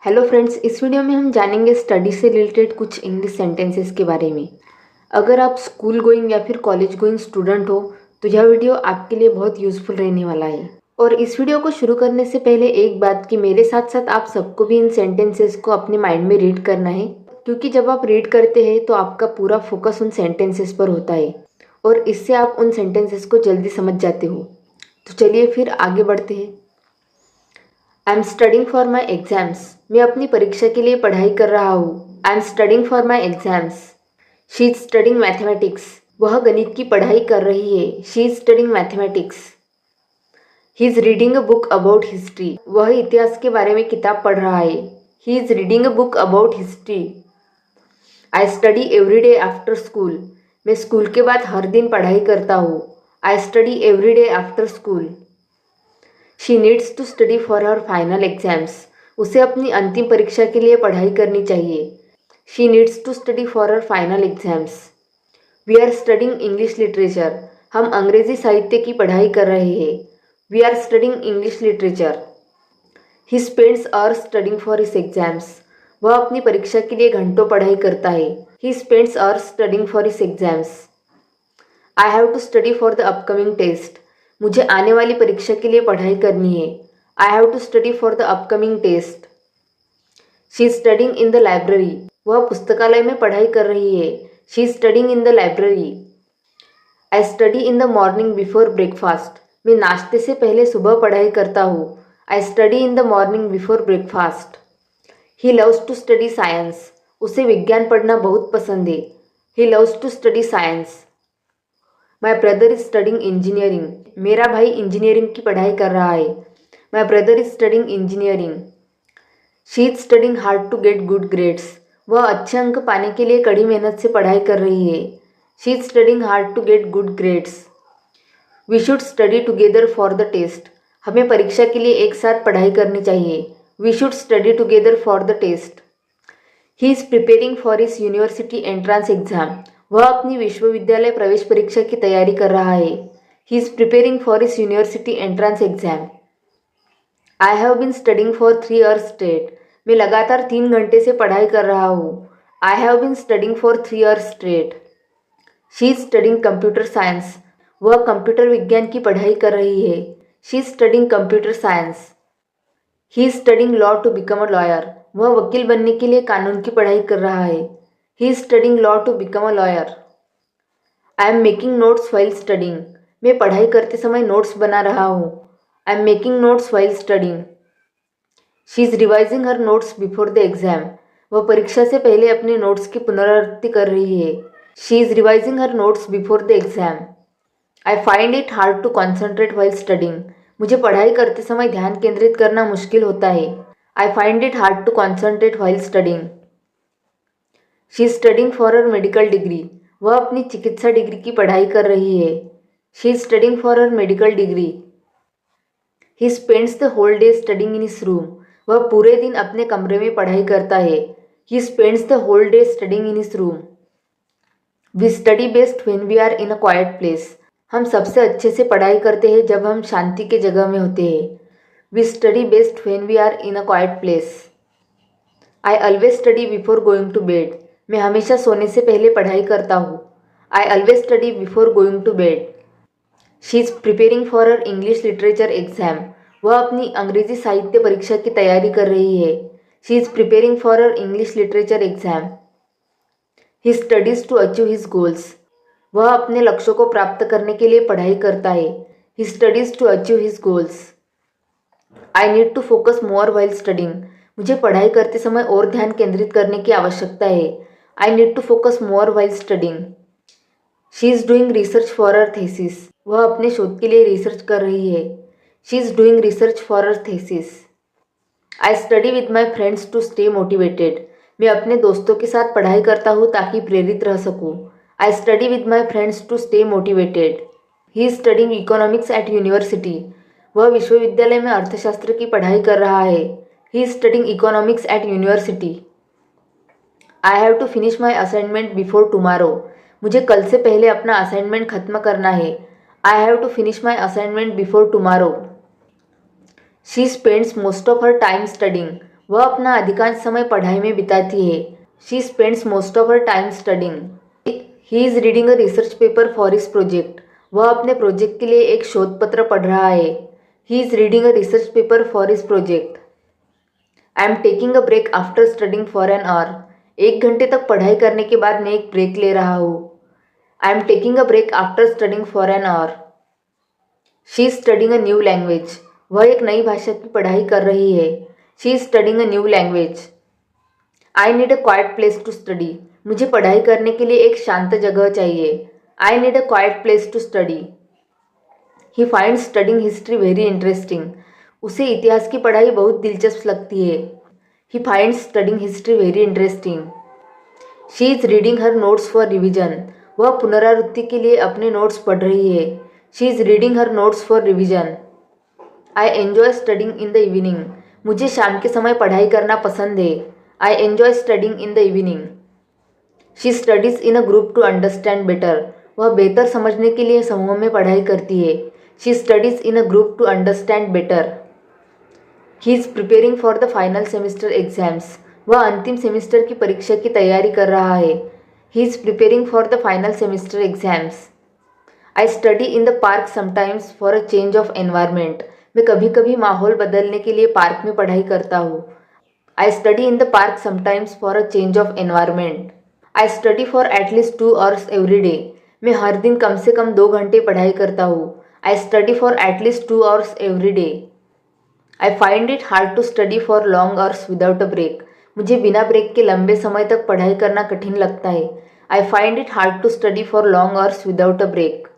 Hello friends, इस video में हम जानेंगे स्टडी से रिलेटेड कुछ इंग्लिश सेंटेंसेस के बारे में। अगर आप स्कूल गोइंग या फिर कॉलेज गोइंग स्टूडेंट हो तो यह वीडियो आपके लिए बहुत यूज़फुल रहने वाला है। और इस वीडियो को शुरू करने से पहले एक बात कि मेरे साथ साथ आप सबको भी इन सेंटेंसेस को अपने माइंड में रीड करना है, क्योंकि जब आप रीड करते हैं तो आपका पूरा फोकस उन सेंटेंसेस पर होता है और इससे आप उन सेंटेंसेस को जल्दी समझ जाते हो। तो चलिए फिर आगे बढ़ते हैं। आई am studying for my exams. मैं अपनी परीक्षा के लिए पढ़ाई कर रहा हूँ। I am studying for my exams. She is studying mathematics. वह गणित की पढ़ाई कर रही है। She is studying mathematics. He is reading a book about history. वह इतिहास के बारे में किताब पढ़ रहा है। He is reading a book about history. I study every day after school. मैं स्कूल के बाद हर दिन पढ़ाई करता हूँ। I study every day after school. She needs to study for her final exams. उसे अपनी अंतिम परीक्षा के लिए पढ़ाई करनी चाहिए। She needs to study for her final exams. We are studying English literature. हम अंग्रेजी साहित्य की पढ़ाई कर रहे हैं। We are studying English literature. He spends hours studying for his exams. वह अपनी परीक्षा के लिए घंटों पढ़ाई करता है। He spends hours studying for his exams. I have to study for the upcoming test. मुझे आने वाली परीक्षा के लिए पढ़ाई करनी है। I have to study for the upcoming test. She is studying in the library. वह पुस्तकालय में पढ़ाई कर रही है। She is studying in the library. I study in the morning before breakfast. मैं नाश्ते से पहले सुबह पढ़ाई करता हूँ। I study in the morning before breakfast. He loves to study science. उसे विज्ञान पढ़ना बहुत पसंद है। He loves to study science. My brother is studying engineering. मेरा भाई इंजीनियरिंग की पढ़ाई कर रहा है। My brother is studying engineering. She is studying hard to get good grades. वह अच्छे अंक पाने के लिए कड़ी मेहनत से पढ़ाई कर रही है। She is studying hard to get good grades. We should study together for the test. हमें परीक्षा के लिए एक साथ पढ़ाई करनी चाहिए। We should study together for the test. He is preparing for his university entrance exam. वह अपनी विश्वविद्यालय प्रवेश परीक्षा की तैयारी कर रहा है। He is preparing for his university entrance exam. I have been studying for 3 hours straight. मैं लगातार 3 घंटे से पढ़ाई कर रहा हूँ। I have been studying for 3 hours straight. She is studying computer science. वह कंप्यूटर विज्ञान की पढ़ाई कर रही है। She is studying computer science. He is studying law to become a lawyer. वह वकील बनने के लिए कानून की पढ़ाई कर रहा है। He is studying law to become a lawyer. I am making notes while studying. मैं पढ़ाई करते समय नोट्स बना रहा हूँ। I am making notes while studying. She is revising her notes before the exam. वह परीक्षा से पहले अपने नोट्स की पुनरावृत्ति कर रही है। She is revising her notes before the exam. I find it hard to concentrate while studying. मुझे पढ़ाई करते समय ध्यान केंद्रित करना मुश्किल होता है। I find it hard to concentrate while studying. She is studying for her medical degree. वह अपनी चिकित्सा डिग्री की पढ़ाई कर रही है। She is studying for her medical degree. He spends the whole day studying in his room. वह पूरे दिन अपने कमरे में पढ़ाई करता है। He spends the whole day studying in his room. We study best when we are in a quiet place. हम सबसे अच्छे से पढ़ाई करते हैं जब हम शांति के जगह में होते हैं। We study best when we are in a quiet place. I always study before going to bed. मैं हमेशा सोने से पहले पढ़ाई करता हूँ। I always study before going to bed. She is preparing for her English literature exam. वह अपनी अंग्रेजी साहित्य परीक्षा की तैयारी कर रही है। She is preparing for her English literature exam. He studies to achieve his goals. वह अपने लक्ष्यों को प्राप्त करने के लिए पढ़ाई करता है। He studies to achieve his goals. I need to focus more while studying. मुझे पढ़ाई करते समय और ध्यान केंद्रित करने की आवश्यकता है। I need to focus more while studying. She is doing research for her thesis. वह अपने शोध के लिए रिसर्च कर रही है। She is doing research for her thesis. I study with my friends to stay motivated. मैं अपने दोस्तों के साथ पढ़ाई करता हूँ ताकि प्रेरित रह सकूँ। I study with my friends to stay motivated. He is studying economics at university. वह विश्वविद्यालय में अर्थशास्त्र की पढ़ाई कर रहा है। He is studying economics at university. I have to finish my assignment before tomorrow. मुझे कल से पहले अपना असाइनमेंट खत्म करना है। I have to finish my assignment before tomorrow. She spends most of her time studying. वह अपना अधिकांश समय पढ़ाई में बिताती है। She spends most of her time studying. He is reading a research paper for his project. वह अपने प्रोजेक्ट के लिए एक शोध पत्र पढ़ रहा है। He is reading a research paper for his project. I am taking a break after studying for an hour. 1 घंटे तक पढ़ाई करने के बाद मैं एक ब्रेक ले रहा हूँ। I am taking a break after studying for an hour. She is studying a new language. वह एक नई भाषा की पढ़ाई कर रही है। She is studying a new language. I need a quiet place to study. मुझे पढ़ाई करने के लिए एक शांत जगह चाहिए। I need a quiet place to study. He find studying history very interesting. उसे इतिहास की पढ़ाई बहुत दिलचस्प लगती है। He find studying history very interesting. She is reading her notes for revision. वह पुनरावृत्ति के लिए अपने नोट्स पढ़ रही है। She is reading her notes for revision. I enjoy studying in the evening. मुझे शाम के समय पढ़ाई करना पसंद है। I enjoy studying in the evening. She studies in a group to understand better. वह बेहतर समझने के लिए समूह में पढ़ाई करती है। She studies in a group to understand better. He is preparing for the final semester exams. वह अंतिम सेमेस्टर की परीक्षा की तैयारी कर रहा है। He is preparing for the final semester exams. I study in the park sometimes for a change of environment. मैं कभी कभी माहौल बदलने के लिए पार्क में पढ़ाई करता हूँ। I study in the park sometimes for a change of environment. I study for at least 2 hours every day. मैं हर दिन कम से कम 2 घंटे पढ़ाई करता हूँ। I study for at least 2 hours every day. I find it hard to study for long hours without a break. मुझे बिना break के लंबे समय तक पढ़ाई करना कठिन लगता है। I find it hard to study for long hours without a break.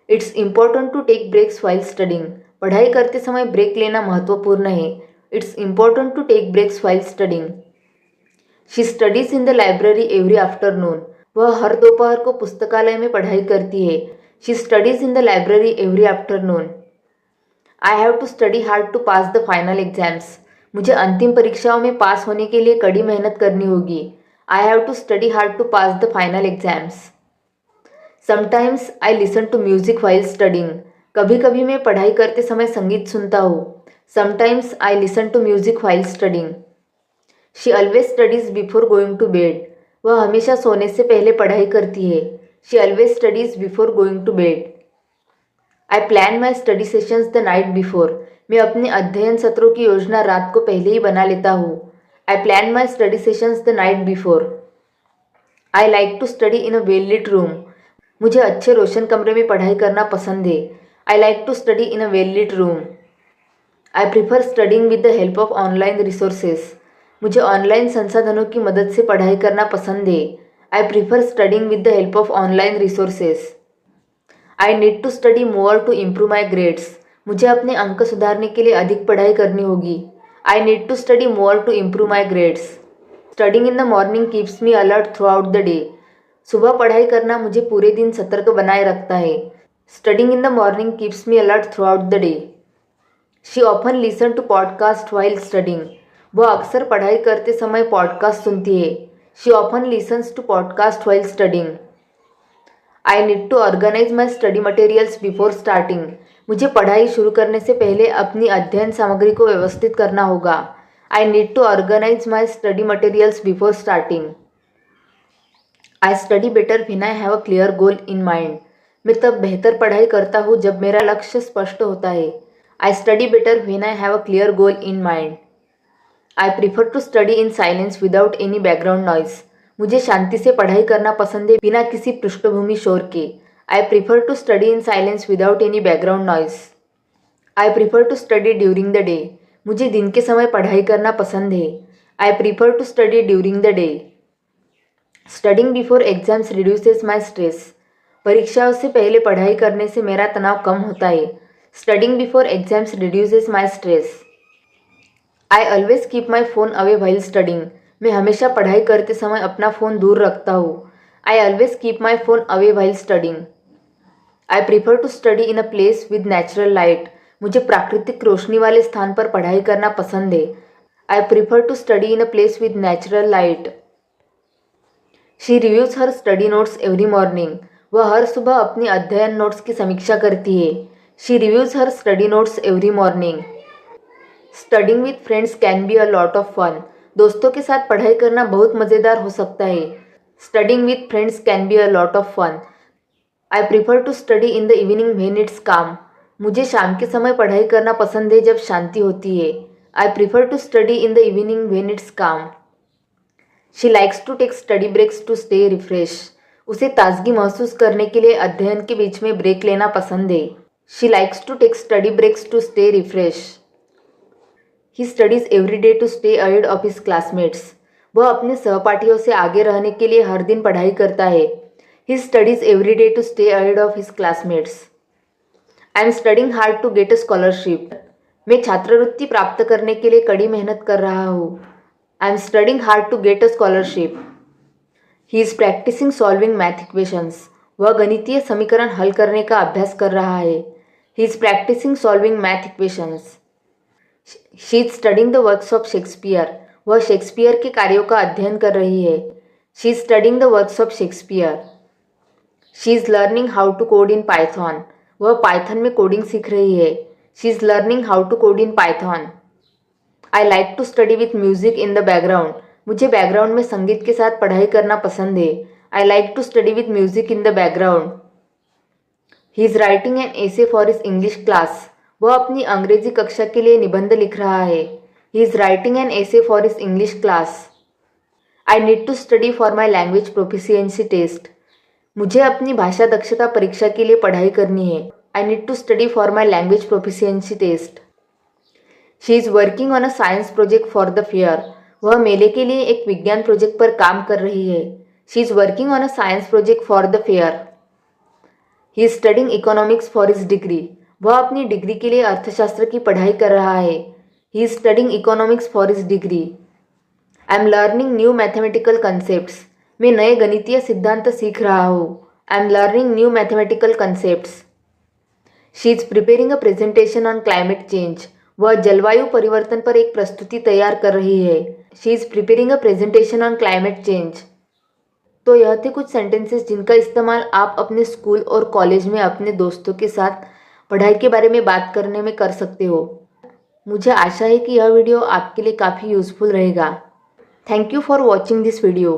It's important to take breaks while studying. पढ़ाई करते समय ब्रेक लेना महत्वपूर्ण है। It's important to take breaks while studying. She studies in the library every afternoon. वह हर दोपहर को पुस्तकालय में पढ़ाई करती है। She studies in the library every afternoon. I have to study hard to pass the final exams. मुझे अंतिम परीक्षाओं में पास होने के लिए कड़ी मेहनत करनी होगी। I have to study hard to pass the final exams. Sometimes I listen to music while studying. कभी कभी मैं पढ़ाई करते समय संगीत सुनता हूँ। Sometimes I listen to music while studying. She always studies before going to bed. वह हमेशा सोने से पहले पढ़ाई करती है। She always studies before going to bed. I plan my study sessions the night before. मैं अपने अध्ययन सत्रों की योजना रात को पहले ही बना लेता हूँ। I plan my study sessions the night before. I like to study in a well lit room. मुझे अच्छे रोशन कमरे में पढ़ाई करना पसंद है। I like to study in a well lit room. I prefer studying with the help of online resources. मुझे ऑनलाइन संसाधनों की मदद से पढ़ाई करना पसंद है। I prefer studying with the help of online resources. I need to study more to improve my grades. मुझे अपने अंक सुधारने के लिए अधिक पढ़ाई करनी होगी। I need to study more to improve my grades. Studying in the morning keeps me alert throughout the day. सुबह पढ़ाई करना मुझे पूरे दिन सतर्क बनाए रखता है। Studying in the morning keeps me alert throughout the day. She often listen to podcast while studying. वह अक्सर पढ़ाई करते समय पॉडकास्ट सुनती है। She often listens to podcast while studying. I need to organise my study materials before starting. मुझे पढ़ाई शुरू करने से पहले अपनी अध्ययन सामग्री को व्यवस्थित करना होगा। I need to organise my study materials before starting. I study better when I have a clear goal in mind. मैं तब बेहतर पढ़ाई करता हूँ जब मेरा लक्ष्य स्पष्ट होता है। I study better when I have a clear goal in mind. I prefer to study in silence without any background noise. मुझे शांति से पढ़ाई करना पसंद है बिना किसी पृष्ठभूमि शोर के। I prefer to study in silence without any background noise. I prefer to study during the day. मुझे दिन के समय पढ़ाई करना पसंद है। I prefer to study during the day. Studying before exams reduces my stress. परीक्षाओं से पहले पढ़ाई करने से मेरा तनाव कम होता है। Studying before exams reduces my stress. I always keep my phone away while studying. मैं हमेशा पढ़ाई करते समय अपना फ़ोन दूर रखता हूँ। I always keep my phone away while studying. I prefer to study in a place with natural light. मुझे प्राकृतिक रोशनी वाले स्थान पर पढ़ाई करना पसंद है। I prefer to study in a place with natural light. She reviews her study notes every morning. वह हर सुबह अपनी अध्ययन नोट्स की समीक्षा करती है। She reviews her study notes every morning. Studying with friends can be a lot of fun. दोस्तों के साथ पढ़ाई करना बहुत मज़ेदार हो सकता है। Studying with friends can be a lot of fun. I prefer to study in the evening when it's calm. मुझे शाम के समय पढ़ाई करना पसंद है जब शांति होती है। I prefer to study in the evening when it's calm. She likes to take study breaks to stay refreshed. उसे ताजगी महसूस करने के लिए अध्ययन के बीच में ब्रेक लेना पसंद है। She likes to take study breaks to stay refresh. He studies every day to stay ahead of his classmates. वह अपने सहपाठियों से आगे रहने के लिए हर दिन पढ़ाई करता है। He studies every day to stay ahead of his classmates. I am studying hard to get a scholarship. मैं छात्रवृत्ति प्राप्त करने के लिए कड़ी मेहनत कर रहा हूँ। I am studying hard to get a scholarship. He is practising solving math equations. वह गणितीय समीकरण हल करने का अभ्यास कर रहा है। He is practising solving math equations. She is studying the works of Shakespeare. वह शेक्सपियर के कार्यों का अध्ययन कर रही है। She is studying the works of Shakespeare. She is learning how to code in Python. वह पाइथन में कोडिंग सीख रही है। She is learning how to code in Python. I like to study with music in the background. मुझे background में संगीत के साथ पढ़ाई करना पसंद है। I like to study with music in the background. He is writing an essay for his English class. वह अपनी अंग्रेजी कक्षा के लिए निबंध लिख रहा है। He is writing an essay for his English class. I need to study for my language proficiency test. मुझे अपनी भाषा दक्षता परीक्षा के लिए पढ़ाई करनी है। I need to study for my language proficiency test. She is working on a science project for the fair. वह मेले के लिए एक विज्ञान प्रोजेक्ट पर काम कर रही है। She is working on a science project for the fair. He is studying economics for his degree. वह अपनी डिग्री के लिए अर्थशास्त्र की पढ़ाई कर रहा है। He is studying economics for his degree. I am learning new mathematical concepts. मैं नए गणितीय सिद्धांत सीख रहा हूँ। I am learning new mathematical concepts. She is preparing a presentation on climate change. वह जलवायु परिवर्तन पर एक प्रस्तुति तैयार कर रही है। She is preparing a presentation on climate change. तो यह थे कुछ सेंटेंसेस जिनका इस्तेमाल आप अपने स्कूल और कॉलेज में अपने दोस्तों के साथ पढ़ाई के बारे में बात करने में कर सकते हो। मुझे आशा है कि यह वीडियो आपके लिए काफ़ी यूज़फुल रहेगा। Thank you for watching this video.